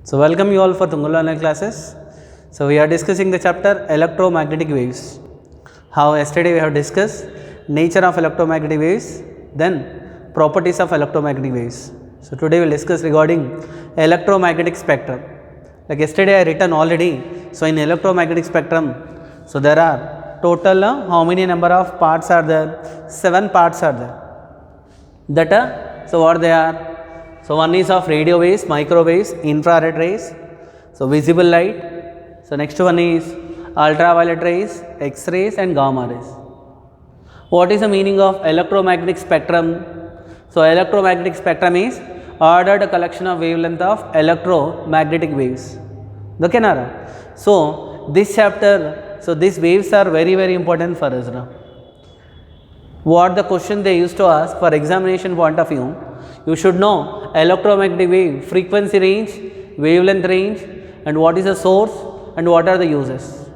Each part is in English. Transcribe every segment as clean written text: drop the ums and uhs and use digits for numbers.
So welcome you all for Tungala online classes. So we are discussing the chapter electromagnetic waves. How yesterday we have discussed nature of electromagnetic waves, then properties of electromagnetic waves. So today we will discuss regarding electromagnetic spectrum. Like yesterday I written already. So in electromagnetic spectrum, so there are total how many number of parts are there? 7 parts are there. That so what they are? So one is of radio waves, microwaves, infrared rays, so visible light. So next one is ultraviolet rays, X-rays and gamma rays. What is the meaning of electromagnetic spectrum? So electromagnetic spectrum is ordered collection of wavelength of electromagnetic waves. Okay, Nara? So this chapter, so these waves are very important for us now. What the question they used to ask for examination point of view, you should know electromagnetic wave frequency range, wavelength range, and what is the source and what are the uses.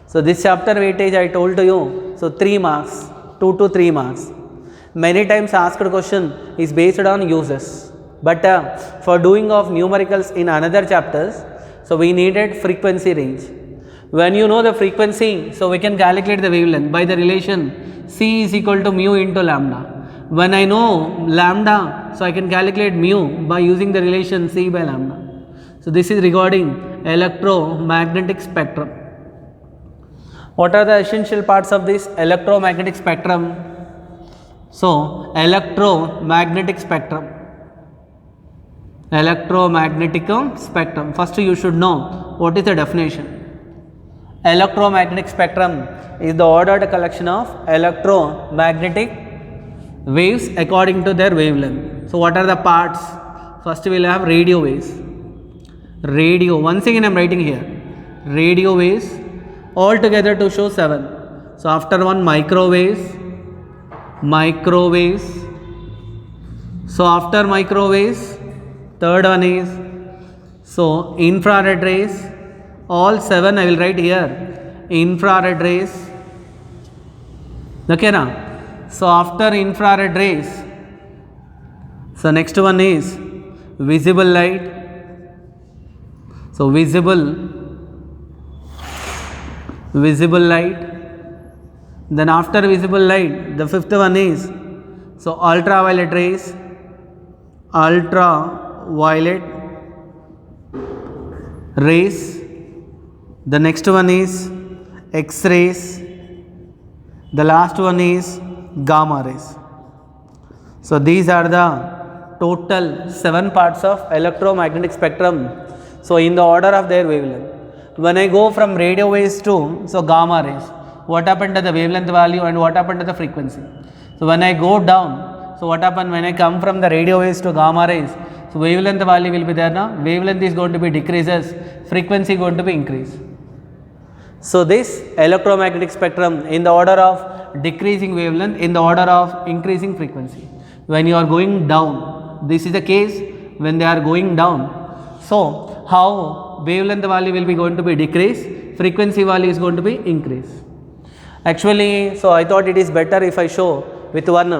So this chapter weightage I told to you, so 3 marks, 2 to 3 marks. Many times asked question is based on uses, but for doing of numericals in another chapters, so we needed frequency range. When you know the frequency, so we can calculate the wavelength by the relation C is equal to mu into lambda. When I know lambda, so I can calculate mu by using the relation C by lambda. So this is regarding electromagnetic spectrum. What are the essential parts of this electromagnetic spectrum? So electromagnetic spectrum. Electromagnetic spectrum. First you should know what is the definition. Electromagnetic spectrum is the ordered collection of electromagnetic waves according to their wavelength. So what are the parts? First we will have radio waves. Radio, once again I am writing here, radio waves all together to show 7. So after one microwaves, so after microwaves, third one is so infrared rays, all 7 I will write here, infrared rays. Okay na? So after infrared rays, so next one is visible light. So visible light. Then after visible light, the fifth one is so ultraviolet rays, ultraviolet rays. The next one is X-rays. The last one is gamma rays. So these are the total 7 parts of electromagnetic spectrum. So in the order of their wavelength. When I go from radio waves to so gamma rays, what happened to the wavelength value and what happened to the frequency? So when I go down, so what happened when I come from the radio waves to gamma rays? So wavelength value will be there now. Wavelength is going to be decreases, frequency going to be increase. So this electromagnetic spectrum in the order of decreasing wavelength, in the order of increasing frequency. When you are going down, this is the case when they are going down. So how wavelength value will be going to be decrease, frequency value is going to be increase. Actually, so I thought it is better if I show with one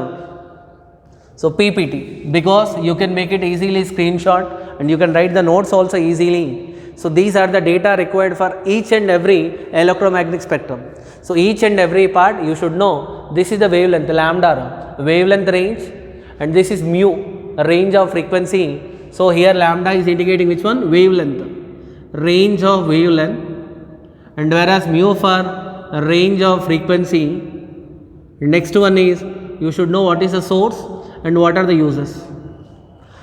so PPT, because you can make it easily screenshot and you can write the notes also easily. So these are the data required for each and every electromagnetic spectrum. So each and every part you should know this is the wavelength, lambda, wavelength range, and this is mu, range of frequency. So here lambda is indicating which one? Wavelength, range of wavelength, and whereas mu for range of frequency. Next one is you should know what is the source and what are the uses.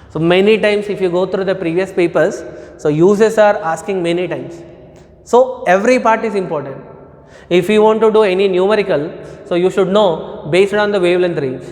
So many times if you go through the previous papers, so uses are asking many times. So every part is important. If you want to do any numerical, so you should know based on the wavelength range.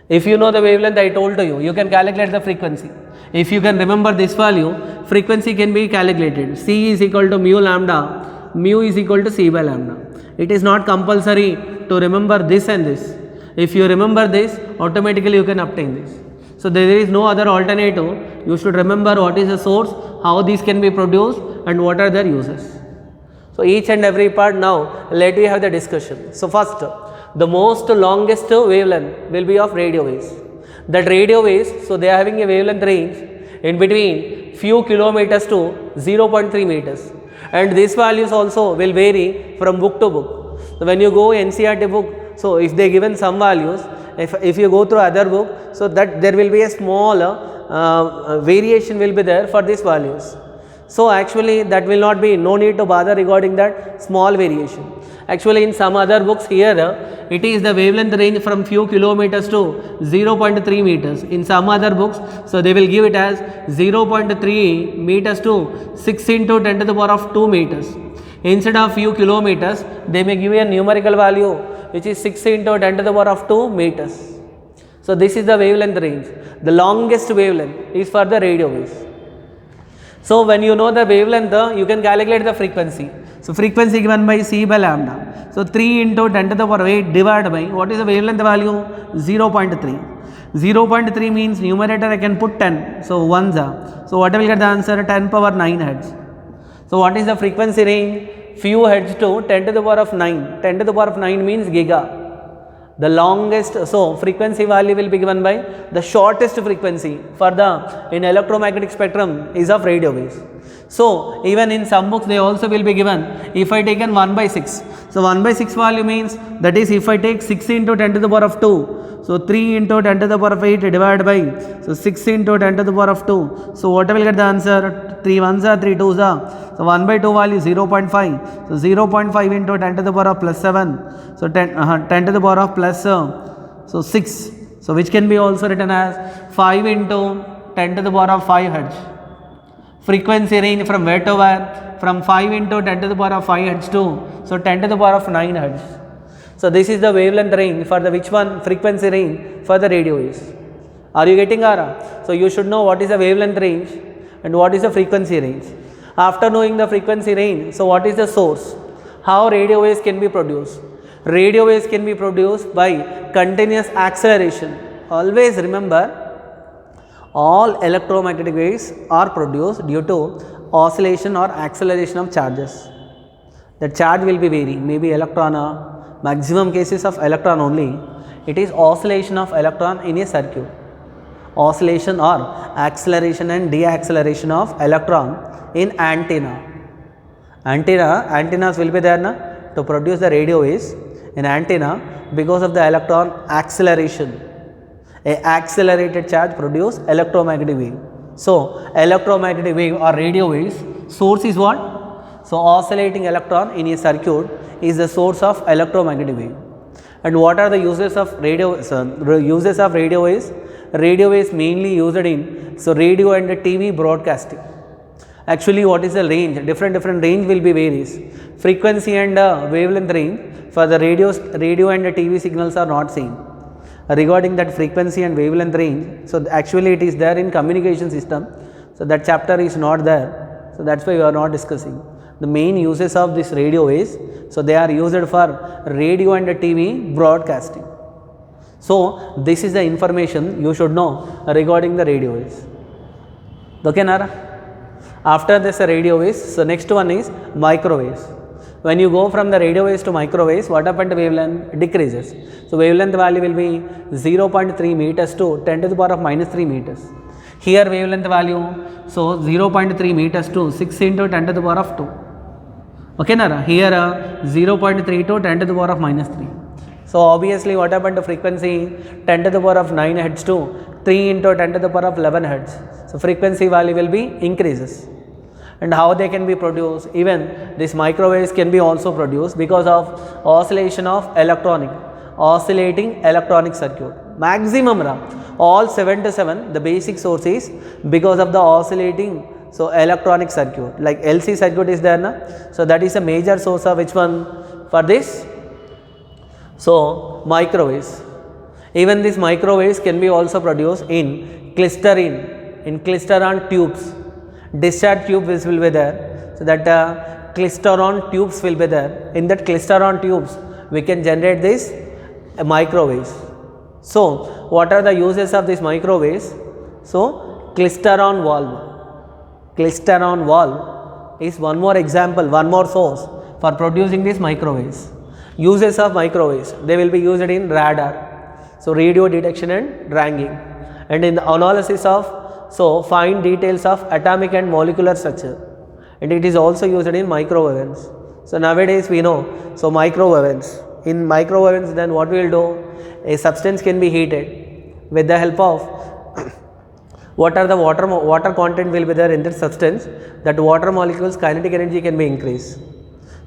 If you know the wavelength I told to you, you can calculate the frequency. If you can remember this value, frequency can be calculated. C is equal to mu lambda, mu is equal to C by lambda. It is not compulsory to remember this and this. If you remember this, automatically you can obtain this. So there is no other alternative. You should remember what is the source, how these can be produced and what are their uses. So each and every part now let me have the discussion. So first, the most longest wavelength will be of radio waves. That radio waves, so they are having a wavelength range in between few kilometers to 0.3 meters, and these values also will vary from book to book. So when you go NCERT book, so if they given some values, if you go through other book, so that there will be a small variation will be there for these values. So actually that will not be, no need to bother regarding that small variation. Actually in some other books here it is the wavelength range from few kilometers to 0.3 meters. In some other books, so they will give it as 0.3 meters to 6 into 10 to the power of 2 meters. Instead of few kilometers, they may give you a numerical value which is 6 into 10 to the power of 2 meters. So this is the wavelength range. The longest wavelength is for the radio waves. So when you know the wavelength, you can calculate the frequency. So frequency given by C by lambda. So 3 into 10 to the power of 8 divided by, what is the wavelength value? 0.3. 0.3 means numerator I can put 10. So 1s are. So what I will get the answer? 10 power 9 hertz. So what is the frequency range? Few hertz to 10 to the power of 9. 10 to the power of 9 means giga. The longest, so frequency value will be given by the shortest frequency for the in electromagnetic spectrum is of radio waves. So even in some books they also will be given, if I taken 1 by 6. So 1 by 6 value means, that is if I take 6 into 10 to the power of 2. So 3 into 10 to the power of 8 divided by, so 6 into 10 to the power of 2. So what I will get the answer? 3 1s are, 3 2s are. So 1 by 2 value 0.5. So 0.5 into 10 to the power of plus 7. So 10 to the power of plus so 6. So which can be also written as 5 into 10 to the power of 5 hertz. Frequency range from where to where? From 5 into 10 to the power of 5 hertz to, so 10 to the power of 9 hertz. So this is the wavelength range for the which one? Frequency range for the radio waves. Are you getting Ara? So you should know what is the wavelength range and what is the frequency range. After knowing the frequency range, so what is the source? How radio waves can be produced? Radio waves can be produced by continuous acceleration. Always remember, all electromagnetic waves are produced due to oscillation or acceleration of charges. The charge will be varying, maybe electron, maximum cases of electron only. It is oscillation of electron in a circuit. Oscillation or acceleration and deacceleration of electron in antenna. Antennas will be there to produce the radio waves in antenna because of the electron acceleration. A accelerated charge produce electromagnetic wave. So electromagnetic wave or radio waves, source is what? So oscillating electron in a circuit is the source of electromagnetic wave. And what are the uses of radio waves? Radio waves mainly used in radio and TV broadcasting. Actually what is the range? Different range will be varies. Frequency and wavelength range for the radio and the TV signals are not same. Regarding that frequency and wavelength range, so actually it is there in communication system. So that chapter is not there. So that's why we are not discussing. The main uses of this radio waves, so they are used for radio and TV broadcasting. So this is the information you should know regarding the radio waves. Okay, Nara? After this radio waves, so next one is microwaves. When you go from the radio waves to microwaves, what happened to wavelength? Decreases. So wavelength value will be 0.3 meters to 10 to the power of minus 3 meters. Here wavelength value, so 0.3 meters to 6 into 10 to the power of 2. Okay, Nara? Here 0.3 to 10 to the power of minus 3. So obviously what happened to frequency? 10 to the power of 9 hertz to 3 into 10 to the power of 11 hertz. So frequency value will be increases. And how they can be produced? Even these microwaves can be also produced because of oscillation of oscillating electronic circuit. Maximum all 7 to 7, the basic source is because of the oscillating electronic circuit, like LC circuit is there so that is a major source of which one for this? So microwaves. Even these microwaves can be also produced in clusteron tubes. Discharge tubes will be there, so that clusteron tubes will be there. In that clusteron tubes we can generate this microwaves. So what are the uses of these microwaves? So clusteron valve is one more example, one more source for producing these microwaves. Uses of microwaves, they will be used in radar, so radio detection and ranging, and in the analysis of so fine details of atomic and molecular structure, and it is also used in microwavens. So nowadays we know, so microwavens, in microwavens then what we will do, a substance can be heated with the help of what are the water content will be there in that substance, that water molecules kinetic energy can be increased.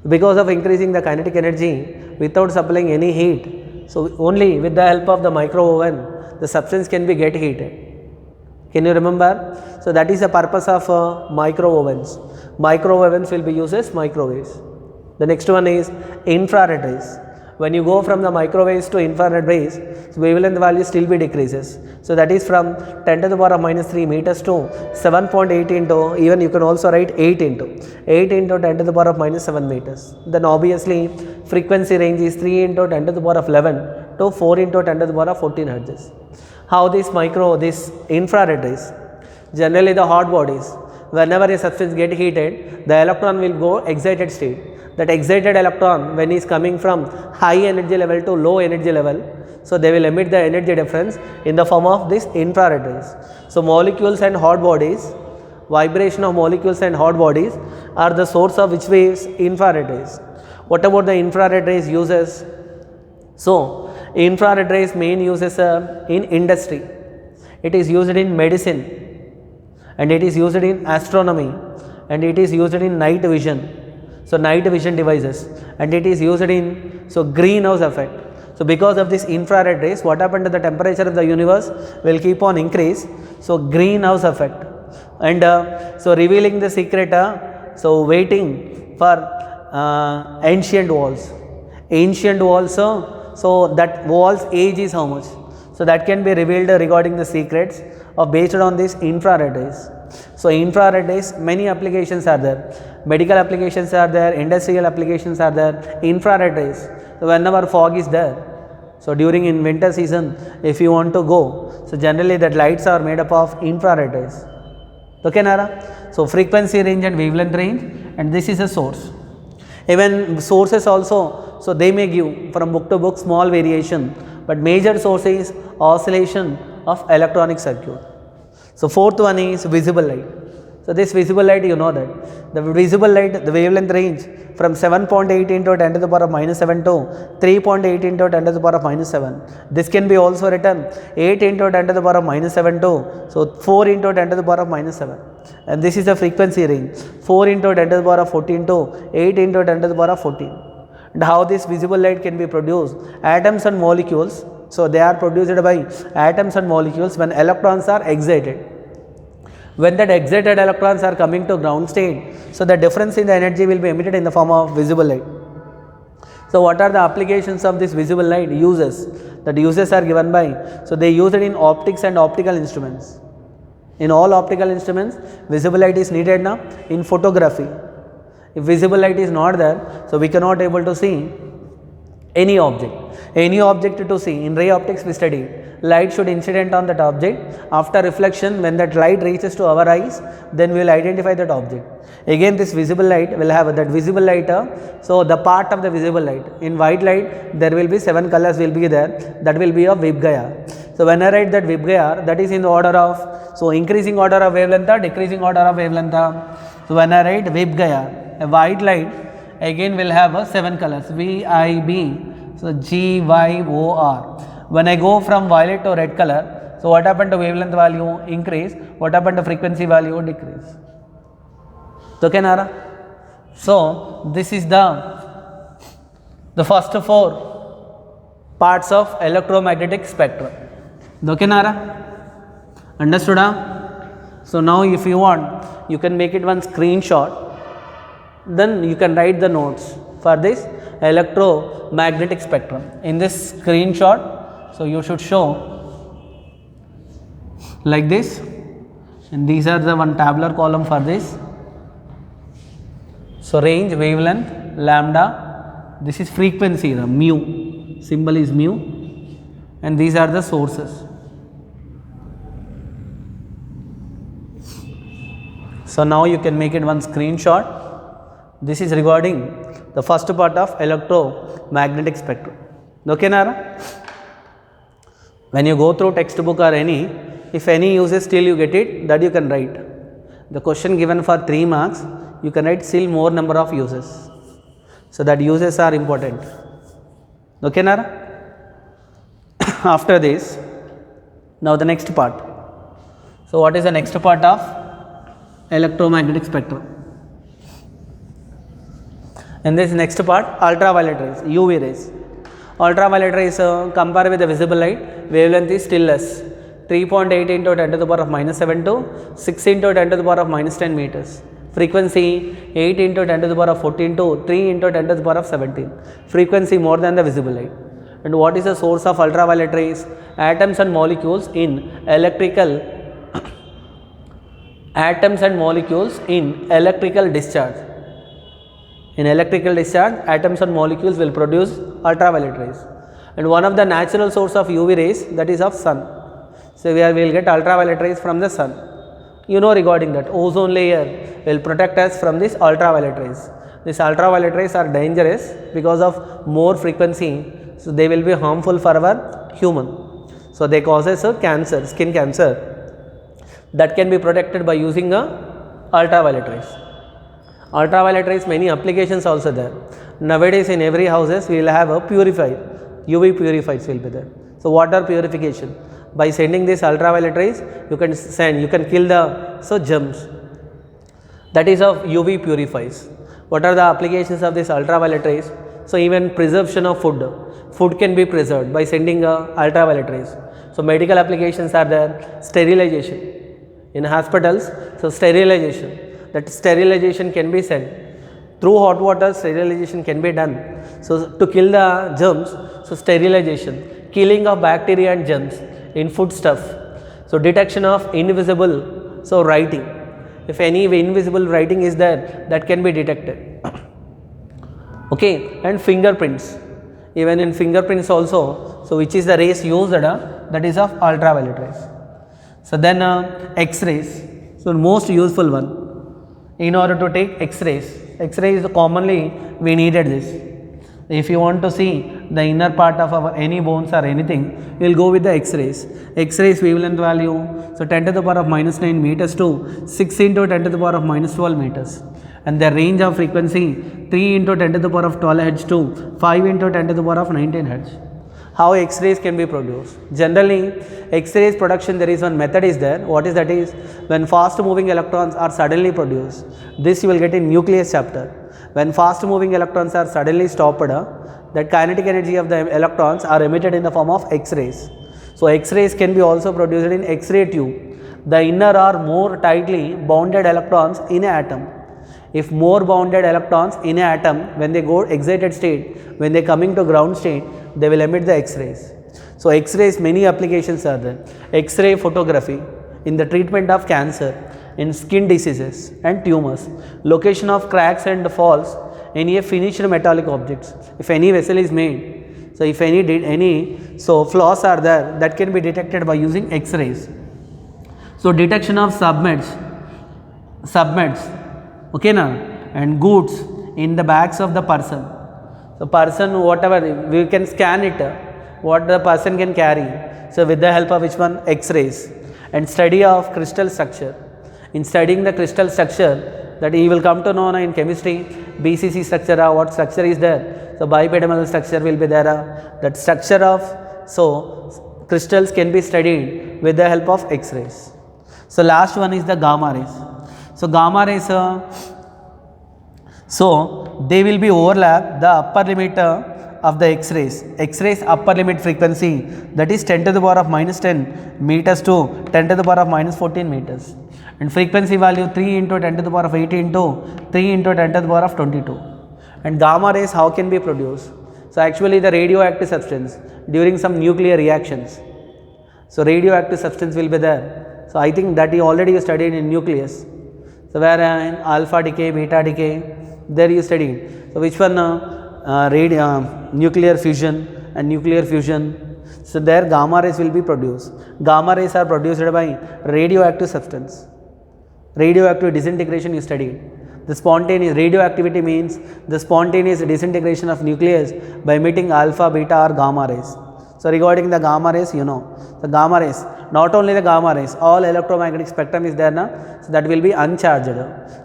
Because of increasing the kinetic energy without supplying any heat, so only with the help of the micro oven the substance can be get heated. Can you remember? So that is the purpose of micro ovens. Micro ovens will be used as microwaves. The next one is infrared rays. When you go from the microwaves to infrared rays, so wavelength value still be decreases. So that is from 10 to the power of minus 3 meters to 7.8 into, even you can also write 8 into 10 to the power of minus 7 meters. Then obviously frequency range is 3 into 10 to the power of 11 to 4 into 10 to the power of 14 hertz. How this infrared rays, generally the hot bodies, whenever a substance get heated, the electron will go excited state. That excited electron, when is coming from high energy level to low energy level, so they will emit the energy difference in the form of this infrared rays. So molecules and hot bodies, vibration of molecules and hot bodies are the source of which waves? Infrared rays. What about the infrared rays uses? So infrared rays main uses in industry, it is used in medicine, and it is used in astronomy, and it is used in night vision. So night vision devices, and it is used in greenhouse effect. So because of this infrared rays, what happened to the temperature of the universe will keep on increase. So greenhouse effect, and so revealing the secret. So waiting for ancient walls. So that walls age is how much? So that can be revealed regarding the secrets of based on this infrared rays. So infrared rays, many applications are there. Medical applications are there, industrial applications are there, infrared rays. So whenever fog is there, so during in winter season, if you want to go, so generally that lights are made up of infrared rays. Okay, Nara? So frequency range and wavelength range, and this is a source. Even sources also, so they may give from book to book small variation, but major source is oscillation of electronic circuit. So fourth one is visible light. So this visible light, you know that the visible light, the wavelength range from 7.8 into 10 to the power of minus 7 to 3.8 into 10 to the power of minus 7. This can be also written 8 into 10 to the power of minus 7 to, so 4 into 10 to the power of minus 7. And this is the frequency range, 4 into 10 to the power of 14 to 8 into 10 to the power of 14. And how this visible light can be produced? Atoms and molecules, so they are produced by atoms and molecules when electrons are excited. When that excited electrons are coming to ground state, so the difference in the energy will be emitted in the form of visible light. So what are the applications of this visible light? Uses. That uses are given by, so they use it in optics and optical instruments. In all optical instruments, visible light is needed now. In photography, if visible light is not there, so we cannot able to see any object. Any object to see, in ray optics we study, light should incident on that object. After reflection, when that light reaches to our eyes, then we will identify that object. Again this visible light will have that visible light, so the part of the visible light, in white light there will be 7 colors will be there, that will be of Vibgaya. So when I write that Vibgaya, that is in the order of, so increasing order of wavelength, decreasing order of wavelength. So when I write Vibgaya, a white light again will have 7 colors, VIB, so GYOR. When I go from violet to red color, so what happened to wavelength value? Increase. What happened to frequency value? Decrease. Okay, Nara? So this is the first 4 parts of electromagnetic spectrum. Okay, Nara? Understood? So now if you want, you can make it one screenshot, then you can write the notes for this electromagnetic spectrum. In this screenshot, so you should show like this, and these are the one tabular column for this. So range, wavelength, lambda, this is frequency, the mu, symbol is mu, and these are the sources. So now you can make it one screenshot. This is regarding the first part of electromagnetic spectrum. Okay, Nara? When you go through textbook or any, If any uses, still you get it, that you can write. The question given for 3 marks, you can write still more number of uses. So that uses are important. Okay, Nara? After this, now the next part. So what is the next part of electromagnetic spectrum? In this next part, ultraviolet rays, UV rays. Ultraviolet rays compared with the visible light, wavelength is still less. 3.8 into 10 to the power of minus 7 to 6 into 10 to the power of minus 10 meters. Frequency 8 into 10 to the power of 14 to 3 into 10 to the power of 17. Frequency more than the visible light. And what is the source of ultraviolet rays? Atoms and molecules in electrical atoms and molecules in electrical discharge. In electrical discharge, atoms and molecules will produce ultraviolet rays. And one of the natural source of UV rays, that is of sun. So we will get ultraviolet rays from the sun. You know regarding that, ozone layer will protect us from this ultraviolet rays. These ultraviolet rays are dangerous because of more frequency, so they will be harmful for our human. So they causes a cancer, skin cancer, that can be protected by using a ultraviolet rays. Ultraviolet rays, many applications also there. Nowadays in every houses we will have a purifier, UV purifiers will be there. So water purification, by sending this ultraviolet rays, you can kill the germs. That is of UV purifiers. What are the applications of this ultraviolet rays? So even preservation of food can be preserved by sending ultraviolet rays. So medical applications are there, sterilization in hospitals. So sterilization, that sterilization can be sent through hot water. Sterilization can be done. So to kill the germs, so sterilization, killing of bacteria and germs in foodstuff. So detection of invisible, so writing. If any invisible writing is there, that can be detected. Okay, and fingerprints. Even in fingerprints also, so which is the rays used, that is of ultraviolet rays. So then X-rays, so most useful one. In order to take X-rays, X-rays commonly we needed this. If you want to see the inner part of our any bones or anything, we will go with the X-rays. X-rays wavelength value, so 10 to the power of minus 9 meters to 6 into 10 to the power of minus 12 meters. And the range of frequency 3 into 10 to the power of 12 Hz to 5 into 10 to the power of 19 Hz. How X-rays can be produced? Generally, X-rays production, there is one method is there. What is that is? When fast moving electrons are suddenly produced, this you will get in nucleus chapter. When fast moving electrons are suddenly stopped, that kinetic energy of the electrons are emitted in the form of X-rays. So X-rays can be also produced in X-ray tube. The inner or more tightly bounded electrons in an atom. If more bounded electrons in an atom, when they go excited state, when they coming to ground state, they will emit the X-rays. So X-rays, many applications are there. X-ray photography in the treatment of cancer, in skin diseases and tumors, location of cracks and falls in a finished metallic objects. If any vessel is made, so if any flaws are there, that can be detected by using X-rays. So detection of submets, okay now, and goods in the bags of the person. So person, whatever, we can scan it, what the person can carry. So with the help of which one? X-rays. And study of crystal structure. In studying the crystal structure, that you will come to know in chemistry, BCC structure, what structure is there. So bipedal structure will be there. That structure of crystals can be studied with the help of X-rays. So last one is the gamma rays. So gamma rays, so they will be overlap the upper limit of the X-rays. X-rays upper limit frequency, that is 10 to the power of minus 10 meters to 10 to the power of minus 14 meters. And frequency value 3 into 10 to the power of 18 to 3 into 10 to the power of 22. And gamma rays how can be produced? So actually the radioactive substance during some nuclear reactions. So radioactive substance will be there. So I think that you already studied in nucleus. So where in alpha decay, beta decay, there you studied. So which one? Nuclear fusion and nuclear fusion. So there gamma rays will be produced. Gamma rays are produced by radioactive substance. Radioactive disintegration you studied. The spontaneous radioactivity means the spontaneous disintegration of nucleus by emitting alpha, beta or gamma rays. So regarding the gamma rays, you know, the gamma rays, not only the gamma rays, all electromagnetic spectrum is there now, so that will be uncharged.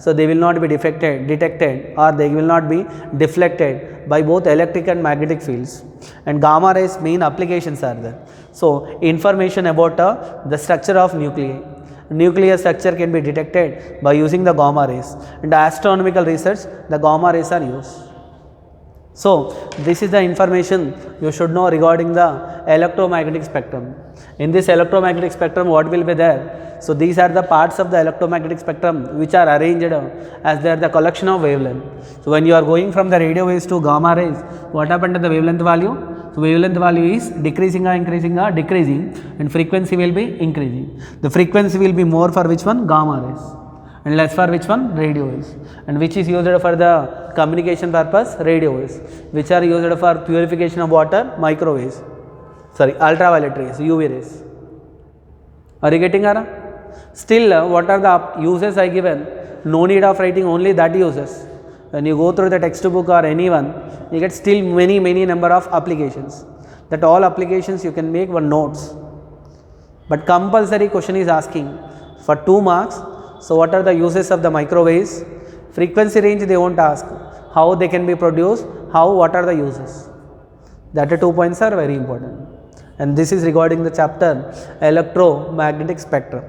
So they will not be detected or they will not be deflected by both electric and magnetic fields. And gamma rays main applications are there. So information about the structure of nuclei. Nuclear structure can be detected by using the gamma rays. In astronomical research, the gamma rays are used. So this is the information you should know regarding the electromagnetic spectrum. In this electromagnetic spectrum, what will be there? So these are the parts of the electromagnetic spectrum which are arranged as they are the collection of wavelength. So when you are going from the radio waves to gamma rays, what happened to the wavelength value? So wavelength value is decreasing or increasing or decreasing, and frequency will be increasing. The frequency will be more for which one? Gamma rays, and less for which one? Radio waves. And which is used for the communication purpose? Radio waves. Which are used for purification of water? Microwaves. Sorry, ultraviolet rays, UV rays. Are you getting Ara? Still, what are the uses I given? No need of writing only that uses. When you go through the textbook or anyone, you get still many number of applications. That all applications you can make one notes. But compulsory question is asking for 2 marks. So what are the uses of the microwaves? Frequency range they won't ask. How they can be produced? What are the uses? That 2 points are very important. And this is regarding the chapter electromagnetic spectrum.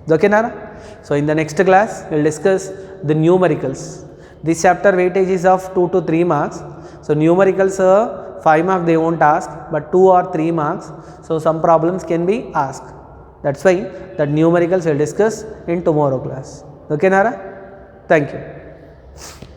Okay, Nara? So in the next class, we will discuss the numericals. This chapter weightage is of 2 to 3 marks. So numericals 5 marks they won't ask, but 2 or 3 marks. So some problems can be asked. That's why that numericals we will discuss in tomorrow class. Okay, Nara? Thank you.